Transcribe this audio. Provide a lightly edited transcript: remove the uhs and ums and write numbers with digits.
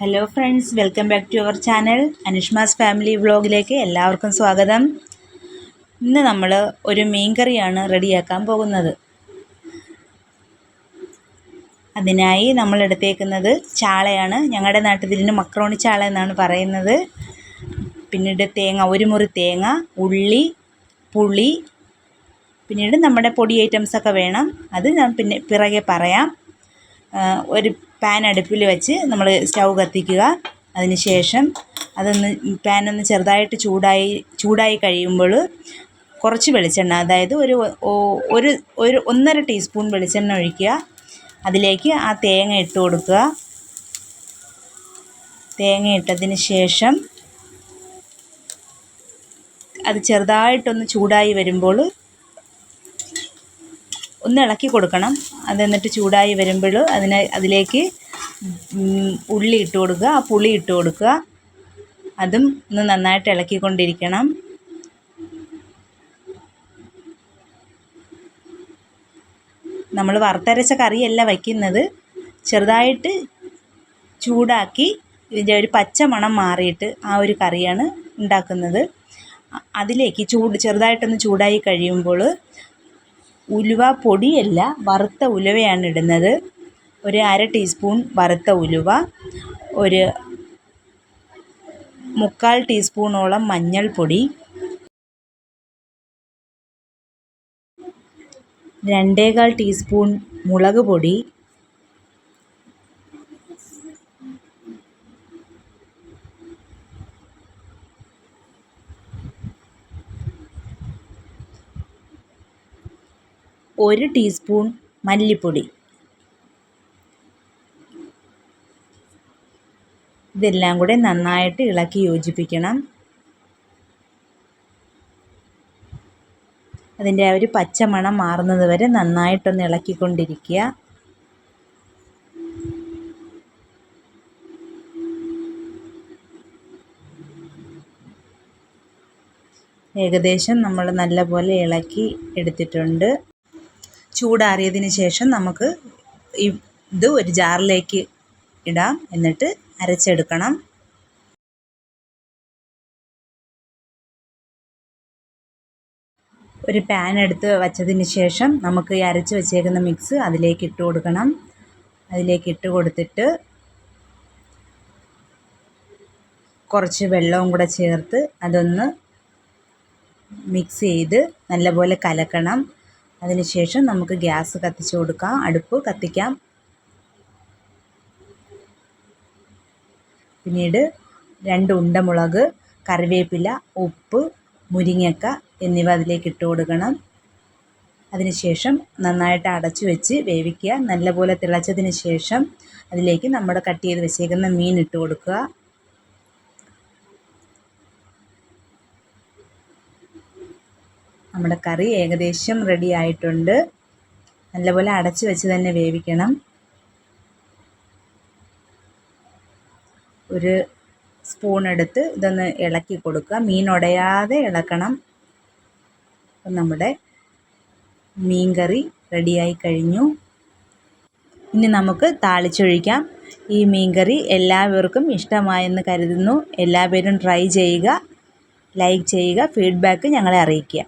Hello friends, welcome back to our channel Anushma's family വ്ളോഗിലേക്ക് എല്ലാവർക്കും സ്വാഗതം. ഇന്ന് നമ്മൾ ഒരു മീൻകറിയാണ് റെഡിയാക്കാൻ പോകുന്നത്. അതിനായി നമ്മൾ എടുത്തേക്കുന്നത് ചാളയാണ്. ഞങ്ങളുടെ നാട്ടിൽ ഇതിന് മക്രോണി ചാള എന്നാണ് പറയുന്നത്. പിന്നീട് തേങ്ങ, ഒരു മുറി തേങ്ങ, ഉള്ളി, പുളി, പിന്നീട് നമ്മുടെ പൊടി ഐറ്റംസൊക്കെ വേണം. അത് ഞാൻ പിന്നെ പിറകെ പറയാം. ഒരു പാൻ അടുപ്പിൽ വെച്ച് നമ്മൾ സ്റ്റൗ കത്തിക്കുക. അതിന് ശേഷം പാനൊന്ന് ചെറുതായിട്ട് ചൂടായി കഴിയുമ്പോൾ കുറച്ച് വെളിച്ചെണ്ണ, അതായത് ഒരു 1.5 ടീസ്പൂൺ വെളിച്ചെണ്ണ ഒഴിക്കുക. അതിലേക്ക് ആ തേങ്ങ ഇട്ട് കൊടുക്കുക. തേങ്ങ ഇട്ടതിന് ശേഷം അത് ചെറുതായിട്ടൊന്ന് ചൂടായി വരുമ്പോൾ ഒന്ന് ഇളക്കി കൊടുക്കണം. അതെന്നിട്ട് ചൂടായി വരുമ്പോൾ അതിലേക്ക് ഉള്ളി ഇട്ട് കൊടുക്കുക, ആ പുളി ഇട്ട് കൊടുക്കുക. അതും ഒന്ന് നന്നായിട്ട് ഇളക്കിക്കൊണ്ടിരിക്കണം. നമ്മൾ വറുത്തരച്ച കറിയല്ല വയ്ക്കുന്നത്, ചെറുതായിട്ട് ചൂടാക്കി ഇതിൻ്റെ ഒരു പച്ച മണം മാറിയിട്ട് ആ ഒരു കറിയാണ് ഉണ്ടാക്കുന്നത്. അതിലേക്ക് ചെറുതായിട്ടൊന്ന് ചൂടായി കഴിയുമ്പോൾ ഉലുവ പൊടിയല്ല, വറുത്ത ഉലുവയാണ് ഇടുന്നത്. ഒരു 1/2 ടീസ്പൂൺ വറുത്ത ഉലുവ, ഒരു 3/4 ടീസ്പൂണോളം മഞ്ഞൾപ്പൊടി, 2.25 ടീസ്പൂൺ മുളക് പൊടി, ഒരു ടീസ്പൂൺ മല്ലിപ്പൊടി. ഇതെല്ലാം കൂടെ നന്നായിട്ട് ഇളക്കി യോജിപ്പിക്കണം. അതിൻ്റെ ആ ഒരു പച്ചമണം മാറുന്നത് വരെ നന്നായിട്ടൊന്ന് ഇളക്കിക്കൊണ്ടിരിക്കുക. ഏകദേശം നമ്മൾ നല്ലപോലെ ഇളക്കി എടുത്തിട്ടുണ്ട്. ചൂടാറിയതിന് ശേഷം നമുക്ക് ഇത് ഒരു ജാറിലേക്ക് ഇടാം, എന്നിട്ട് അരച്ചെടുക്കണം. ഒരു പാൻ എടുത്ത് വച്ചതിന് ശേഷം നമുക്ക് ഈ അരച്ച് വെച്ചേക്കുന്ന മിക്സ് അതിലേക്ക് ഇട്ട് കൊടുക്കണം. അതിലേക്ക് ഇട്ട് കൊടുത്തിട്ട് കുറച്ച് വെള്ളവും കൂടെ ചേർത്ത് അതൊന്ന് മിക്സ് ചെയ്ത് നല്ലപോലെ കലക്കണം. അതിനുശേഷം നമുക്ക് ഗ്യാസ് കത്തിച്ച് കൊടുക്കാം, അടുപ്പ് കത്തിക്കാം. പിന്നീട് 2 ഉണ്ടമുളക്, കറിവേപ്പില, ഉപ്പ്, മുരിങ്ങക്ക എന്നിവ അതിലേക്ക് ഇട്ട് കൊടുക്കണം. അതിനുശേഷം നന്നായിട്ട് അടച്ചു വെച്ച് വേവിക്കുക. നല്ലപോലെ തിളച്ചതിന് ശേഷം അതിലേക്ക് നമ്മുടെ കട്ട് ചെയ്ത് വെച്ചേക്കുന്ന മീൻ ഇട്ട് കൊടുക്കുക. നമ്മുടെ കറി ഏകദേശം റെഡി ആയിട്ടുണ്ട്. നല്ലപോലെ അടച്ചു വെച്ച് തന്നെ വേവിക്കണം. ഒരു സ്പൂൺ എടുത്ത് ഇതൊന്ന് ഇളക്കി കൊടുക്കുക. മീൻ ഉടയാതെ ഇളക്കണം. അപ്പം നമ്മുടെ മീൻ കറി റെഡിയായി കഴിഞ്ഞു. ഇനി നമുക്ക് താളിച്ചൊഴിക്കാം. ഈ മീൻ കറി എല്ലാവർക്കും ഇഷ്ടമായെന്ന് കരുതുന്നു. എല്ലാവരും ട്രൈ ചെയ്യുക, ലൈക്ക് ചെയ്യുക, ഫീഡ്ബാക്ക് ഞങ്ങളെ അറിയിക്കുക.